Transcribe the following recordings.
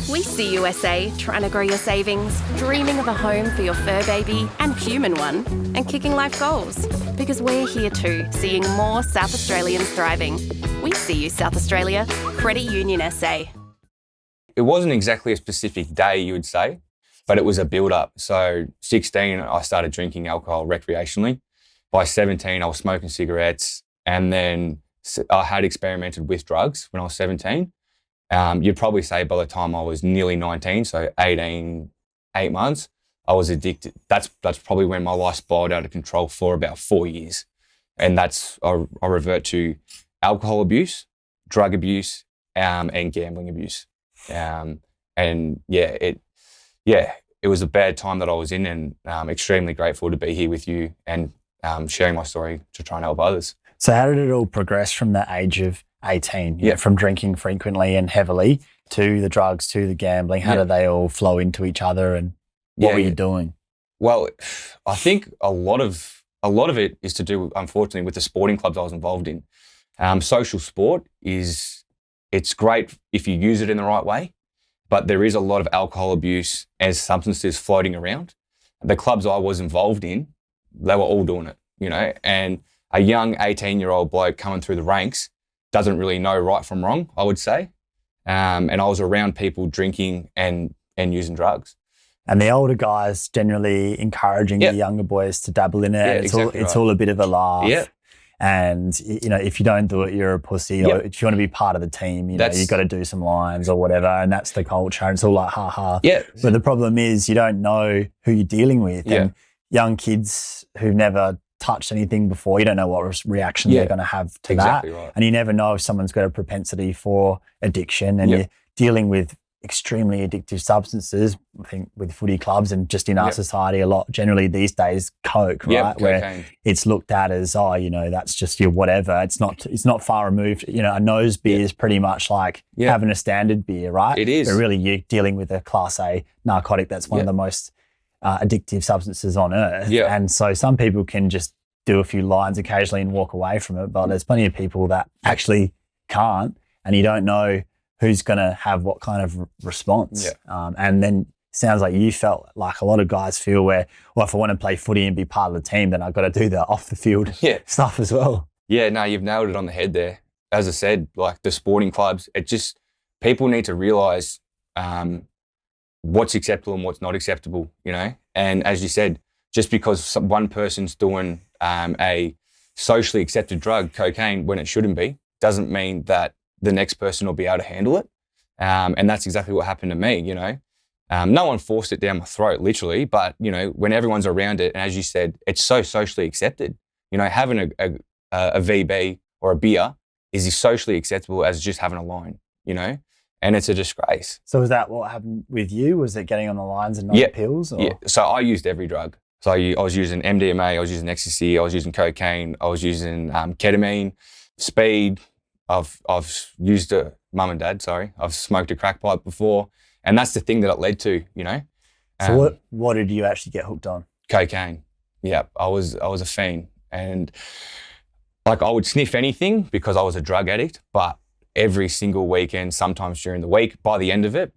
We see USA trying to grow your savings, dreaming of a home for your fur baby and human one, and kicking life goals. Because we're here too, seeing more South Australians thriving. We see you, South Australia. Credit Union SA. It wasn't exactly a specific day, you would say, but it was a build-up. So 16, I started drinking alcohol recreationally. By 17, I was smoking cigarettes, and then I had experimented with drugs when I was 17. You'd probably say by the time I was nearly 19, so 18, 8 months, I was addicted. That's probably when my life spiraled out of control for about 4 years. And I revert to alcohol abuse, drug abuse, and gambling abuse. It was a bad time that I was in, and I'm extremely grateful to be here with you and sharing my story to try and help others. So how did it all progress from the age of 18, from drinking frequently and heavily to the drugs, to the gambling? How did they all flow into each other, and what were you doing? Well, I think a lot of it is to do, unfortunately, with the sporting clubs I was involved in. Social sport it's great if you use it in the right way, but there is a lot of alcohol abuse as substances floating around. The clubs I was involved in, they were all doing it, and a young 18-year-old bloke coming through the ranks doesn't really know right from wrong, I would say. And I was around people drinking and using drugs. And the older guys generally encouraging the younger boys to dabble in it. It's all a bit of a laugh. Yeah. And, if you don't do it, you're a pussy. Or if you want to be part of the team, you've got to do some lines or whatever. And that's the culture. And it's all like, ha ha. Yeah. But the problem is you don't know who you're dealing with. Yeah. And young kids who've never touched anything before, you don't know what reaction they're going to have to that. Right. And you never know if someone's got a propensity for addiction, and you're dealing with extremely addictive substances. I think with footy clubs and just in our society a lot, generally these days, Coke, right? Where it's looked at as, that's just your whatever. It's not far removed. A nose beer is pretty much like having a standard beer, right? It is. But really you're dealing with a Class A narcotic that's one of the most addictive substances on earth. Yeah. And so some people can just do a few lines occasionally and walk away from it, but there's plenty of people that actually can't, and you don't know who's going to have what kind of response. Yeah. And then sounds like you felt like a lot of guys feel where, well, if I want to play footy and be part of the team, then I've got to do the off the field stuff as well. Yeah, no, you've nailed it on the head there. As I said, like the sporting clubs, people need to realise what's acceptable and what's not acceptable, And as you said, just because one person's doing a socially accepted drug, cocaine, when it shouldn't be, doesn't mean that the next person will be able to handle it. And that's exactly what happened to me, No one forced it down my throat, literally, but, when everyone's around it, and as you said, it's so socially accepted. Having a VB or a beer is as socially acceptable as just having a line, and it's a disgrace. So is that what happened with you? Was it getting on the lines and not the pills? Or? Yeah, so I used every drug. So I was using MDMA, I was using ecstasy, I was using cocaine, I was using ketamine, speed. I've used mum and dad, sorry. I've smoked a crack pipe before, and that's the thing that it led to, So what did you actually get hooked on? Cocaine. Yeah, I was a fiend, and like I would sniff anything because I was a drug addict, but every single weekend, sometimes during the week, by the end of it,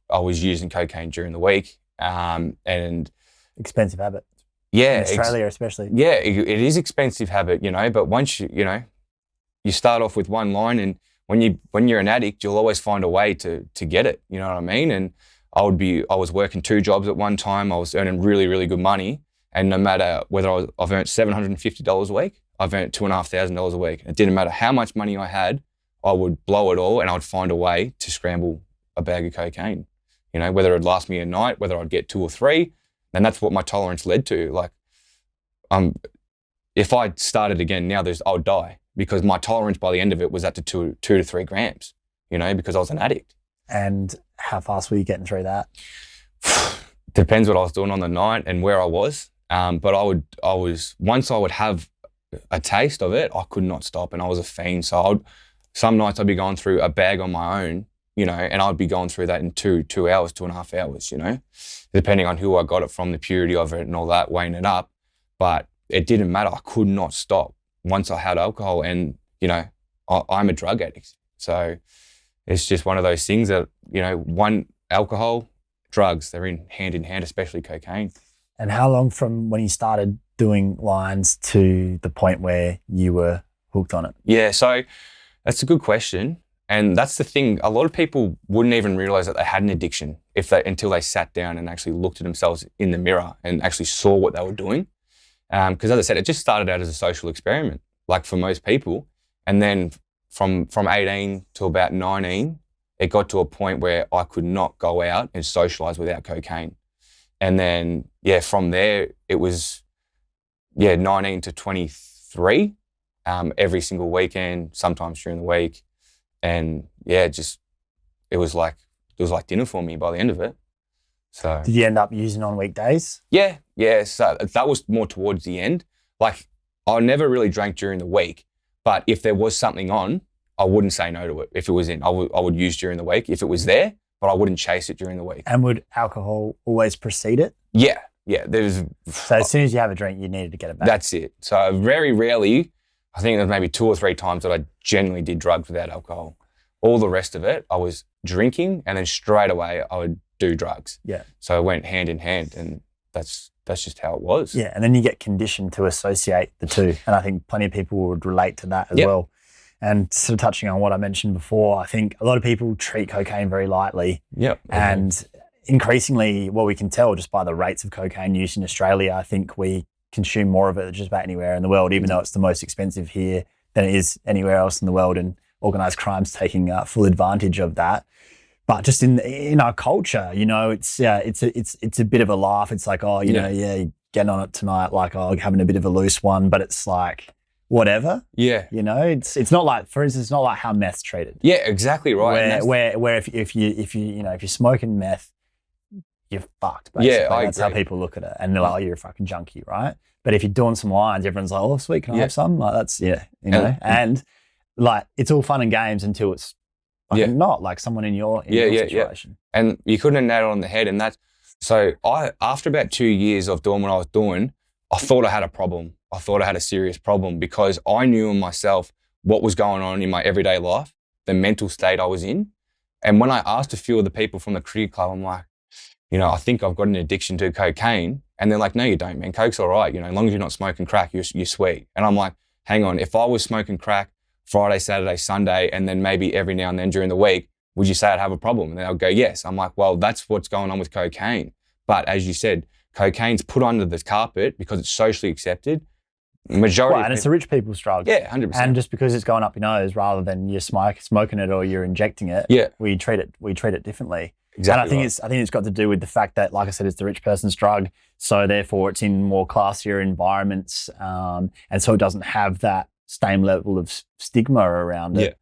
I was using cocaine during the week, and expensive habit. Yeah, in Australia especially. Yeah, it is expensive habit, but once you start off with one line, and when you're an addict, you'll always find a way to get it. You know what I mean? And I was working 2 jobs at one time. I was earning really, really good money, and no matter whether I've earned $750 a week, I've earned $2,500 a week. It didn't matter how much money I had, I would blow it all, and I'd find a way to scramble a bag of cocaine. Whether it'd last me a night, whether I'd get 2 or 3, and that's what my tolerance led to. Like, if I started again now, I would die. Because my tolerance by the end of it was up to 2 to 3 grams, because I was an addict. And how fast were you getting through that? Depends what I was doing on the night and where I was. But once I would have a taste of it, I could not stop, and I was a fiend. So some nights I'd be going through a bag on my own, and I'd be going through that in 2 hours, 2.5 hours, depending on who I got it from, the purity of it and all that, weighing it up. But it didn't matter. I could not stop once I had alcohol, and, I'm a drug addict. So it's just one of those things that, one, alcohol, drugs, they're in hand, especially cocaine. And how long from when you started doing lines to the point where you were hooked on it? Yeah, so that's a good question. And that's the thing. A lot of people wouldn't even realize that they had an addiction until they sat down and actually looked at themselves in the mirror and actually saw what they were doing. Because as I said, it just started out as a social experiment, like for most people. And then from 18 to about 19, it got to a point where I could not go out and socialize without cocaine. And then, from there, it was, 19 to 23, every single weekend, sometimes during the week. And it was like dinner for me by the end of it. So did you end up using on weekdays? Yeah. So that was more towards the end. Like, I never really drank during the week, but if there was something on, I wouldn't say no to it. If it was in, I would use during the week if it was there, but I wouldn't chase it during the week. And would alcohol always precede it? Yeah. So as soon as you have a drink, you needed to get it back. That's it. So very rarely, I think there's maybe 2 or 3 times that I generally did drugs without alcohol. All the rest of it, I was drinking, and then straight away I would do drugs. Yeah. So it went hand in hand, and that's just how it was. Yeah, and then you get conditioned to associate the two, and I think plenty of people would relate to that as well. And sort of touching on what I mentioned before, I think a lot of people treat cocaine very lightly. Yep. And increasingly, what we can tell just by the rates of cocaine use in Australia, I think we consume more of it than just about anywhere in the world, even though it's the most expensive here than it is anywhere else in the world, and organised crime's taking full advantage of that. But just in our culture, it's a bit of a laugh. It's like, getting on it tonight, like, having a bit of a loose one, but it's like, whatever. Yeah. It's not like, for instance, it's not like how meth's treated. Yeah, exactly right. Where if you're smoking meth, you're fucked, basically. Yeah, That's how people look at it. And they're like, you're a fucking junkie, right? But if you're doing some lines, everyone's like, oh, sweet, can I have some? Like, that's, and like, it's all fun and games until it's fucking not, like someone in your situation. Yeah. And you couldn't have nailed it on the head. And so after about 2 years of doing what I was doing, I thought I had a problem. I thought I had a serious problem because I knew in myself what was going on in my everyday life, the mental state I was in. And when I asked a few of the people from the cricket club, I'm like, I think I've got an addiction to cocaine. And they're like, no, you don't, man. Coke's all right. As long as you're not smoking crack, you're sweet. And I'm like, hang on, if I was smoking crack Friday, Saturday, Sunday, and then maybe every now and then during the week, would you say I'd have a problem? And they'll go, yes. I'm like, well, that's what's going on with cocaine. But as you said, cocaine's put under the carpet because it's socially accepted. Majority and it's a rich people's drug. Yeah, 100%. And just because it's going up your nose rather than you're smoking it or you're injecting it, we treat it differently. Exactly. And I think it's got to do with the fact that, like I said, it's the rich person's drug, so therefore it's in more classier environments, and so it doesn't have that same level of stigma around it.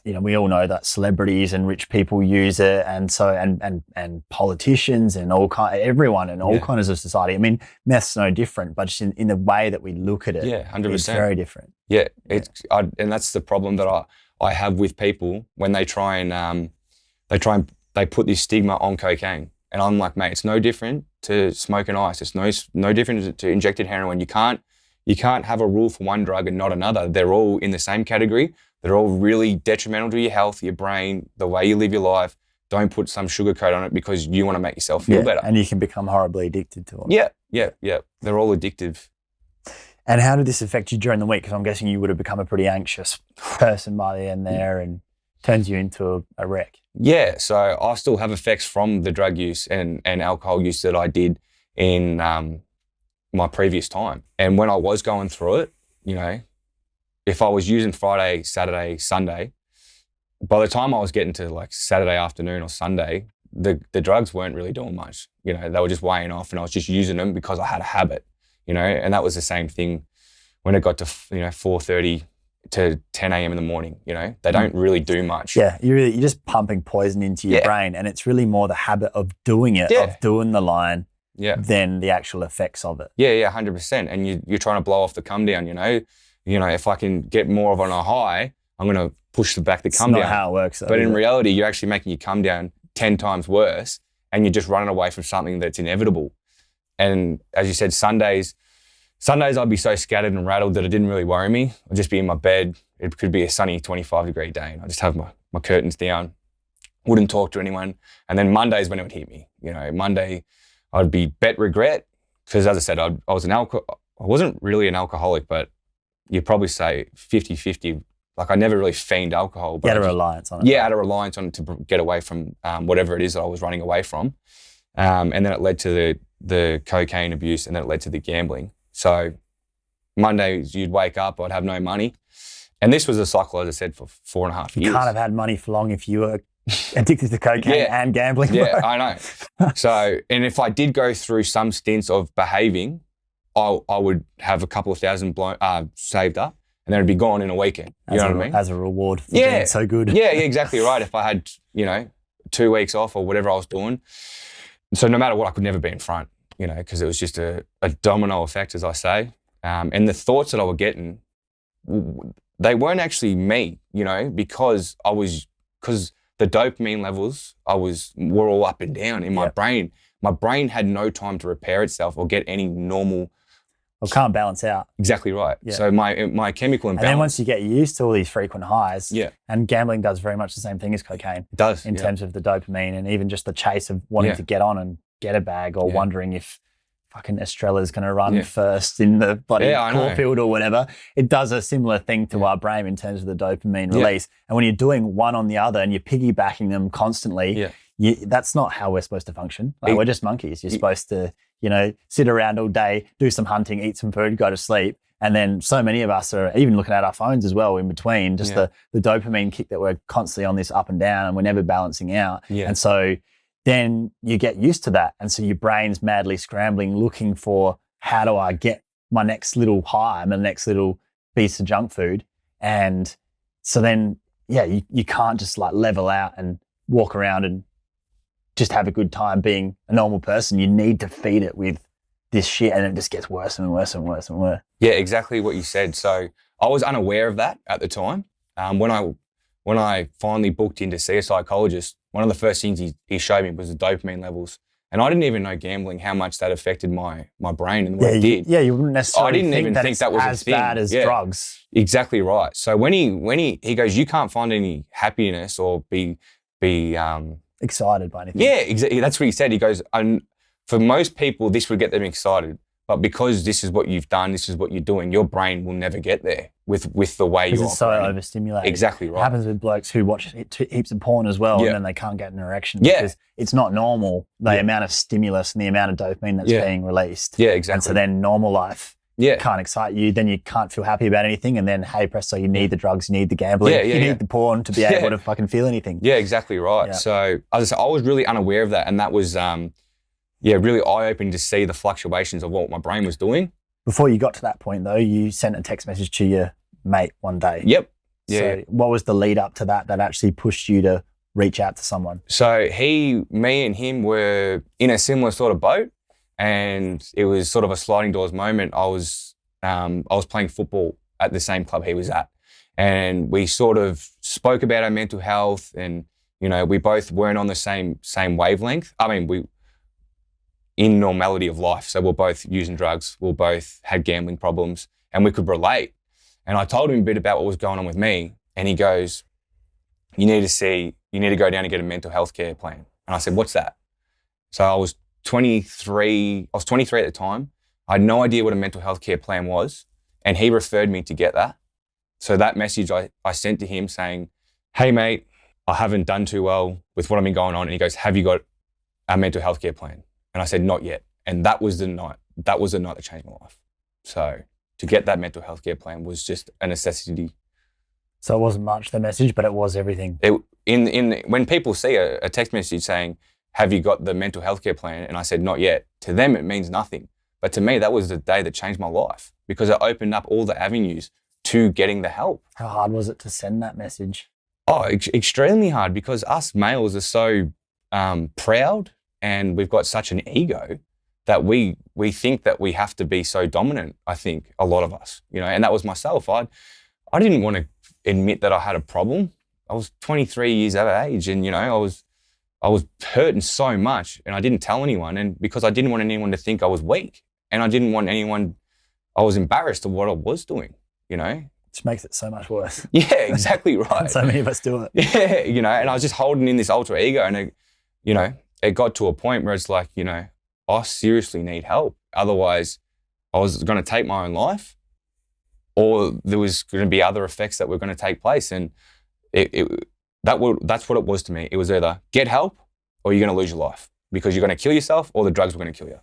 We all know that celebrities and rich people use it, and so and politicians and everyone in all kinds of society. I mean, meth's no different, but just in the way that we look at it, 100%. It's very different. Yeah, and that's the problem that I have with people when they try and they put this stigma on cocaine, and I'm like, mate, it's no different to smoking ice. It's no different to injected heroin. You can't have a rule for one drug and not another. They're all in the same category. They're all really detrimental to your health, your brain, the way you live your life. Don't put some sugar coat on it because you want to make yourself feel better. And you can become horribly addicted to them. Yeah. They're all addictive. And how did this affect you during the week? Because I'm guessing you would have become a pretty anxious person by the end there, and turns you into a wreck. Yeah, so I still have effects from the drug use and alcohol use that I did in my previous time. And when I was going through it, if I was using Friday, Saturday, Sunday, by the time I was getting to like Saturday afternoon or Sunday, the drugs weren't really doing much. They were just weighing off, and I was just using them because I had a habit, and that was the same thing when it got to 4:30 to 10 a.m. in the morning. They don't really do much. Yeah, you're just pumping poison into your brain, and it's really more the habit of doing it, of doing the line, than the actual effects of it. Yeah, 100%. And you're trying to blow off the come down. If I can get more of on a high, I'm going to push back the come down. It's not how it works, though, but in reality, you're actually making your come down 10 times worse, and you're just running away from something that's inevitable. And as you said, Sundays I'd be so scattered and rattled that it didn't really worry me. I'd just be in my bed. It could be a sunny 25-degree day, and I just have my curtains down, wouldn't talk to anyone. And then Mondays when it would hit me. Monday I'd be bet regret because, as I said, I wasn't really an alcoholic, but you'd probably say 50-50. Like I never really fiend alcohol. But you had a reliance on it. Yeah, I had a reliance on it to get away from whatever it is that I was running away from. And then it led to the cocaine abuse, and then it led to the gambling. So Mondays you'd wake up, I'd have no money. And this was a cycle, as I said, for 4.5 years. You can't have had money for long if you were addicted to cocaine and gambling. Yeah, I know. So, and if I did go through some stints of behaving, I would have a couple of thousand saved up, and then it'd be gone in a weekend. You know what I mean? As a reward for being so good. Yeah, exactly right. If I had, 2 weeks off or whatever I was doing. So no matter what, I could never be in front, because it was just a domino effect, as I say. And the thoughts that I were getting, they weren't actually me, because the dopamine levels were all up and down in my brain. My brain had no time to repair itself or get any normal. Well, can't balance out. Exactly right. Yeah. So my chemical imbalance. And then once you get used to all these frequent highs, and gambling does very much the same thing as cocaine. It does. In terms of the dopamine and even just the chase of wanting to get on and get a bag, or wondering if fucking Estrella's going to run first in the bloody cornfield or whatever. It does a similar thing to our brain in terms of the dopamine release. And when you're doing one on the other and you're piggybacking them constantly, that's not how we're supposed to function. Like, we're just monkeys. You're supposed to, sit around all day, do some hunting, eat some food, go to sleep. And then so many of us are even looking at our phones as well in between, just the dopamine kick that we're constantly on this up and down, and we're never balancing out. Yeah. And so then you get used to that. And so your brain's madly scrambling, looking for, how do I get my next little high, my next little piece of junk food? And so then, you can't just like level out and walk around and just have a good time being a normal person. You need to feed it with this shit, and it just gets worse and worse and worse and worse. Yeah, exactly what you said. So I was unaware of that at the time. When I finally booked in to see a psychologist, one of the first things he showed me was the dopamine levels. And I didn't even know gambling, how much that affected my brain and what it did. You wouldn't necessarily I didn't even think that was as a thing. bad as drugs. Exactly right. So when he goes, you can't find any happiness or be excited by anything. Yeah, exactly. That's what he said. He goes, for most people, this would get them excited. But because this is what you've done, this is what you're doing, your brain will never get there with the way you're it's so overstimulated. Exactly right. It happens with blokes who watch heaps of porn as well, and then they can't get an erection because it's not normal, the amount of stimulus and the amount of dopamine that's being released. Yeah, exactly. And so then normal life can't excite you, then you can't feel happy about anything, and then, hey, presto, you need the drugs, you need the gambling, you need the porn to be able to fucking feel anything. Yeah, exactly right. Yeah. So, as I said, I was really unaware of that, and that was... really eye-opening to see the fluctuations of what my brain was doing. Before you got to that point, though, you sent a text message to your mate one day. Yep. Yeah. So what was the lead up to that actually pushed you to reach out to someone? So me and him were in a similar sort of boat, and it was sort of a sliding doors moment. I was playing football at the same club he was at, and we sort of spoke about our mental health, and, we both weren't on the same wavelength. I mean, in normality of life. So we're both using drugs, we both had gambling problems, and we could relate. And I told him a bit about what was going on with me, and he goes, you need to go down and get a mental health care plan. And I said, what's that? So I was 23 at the time. I had no idea what a mental health care plan was, and he referred me to get that. So that message I sent to him saying, hey mate, I haven't done too well with what I've been going on. And he goes, have you got a mental health care plan? And I said, not yet. And that was the night that changed my life. So to get that mental health care plan was just a necessity. So it wasn't much the message, but it was everything. When people see a text message saying, have you got the mental health care plan? And I said, not yet. To them, it means nothing. But to me, that was the day that changed my life, because it opened up all the avenues to getting the help. How hard was it to send that message? Oh, extremely hard, because us males are so proud, and we've got such an ego that we think that we have to be so dominant, I think, a lot of us, and that was myself. I didn't want to admit that I had a problem. I was 23 years of age, and, I was hurting so much, and I didn't tell anyone, and because I didn't want anyone to think I was weak, and I didn't want I was embarrassed of what I was doing, Which makes it so much worse. Yeah, exactly right. So many of us do it. Yeah, you know, and I was just holding in this alter ego, and it got to a point where it's like, I seriously need help. Otherwise, I was going to take my own life, or there was going to be other effects that were going to take place. And that's what it was to me. It was either get help or you're going to lose your life, because you're going to kill yourself or the drugs were going to kill you.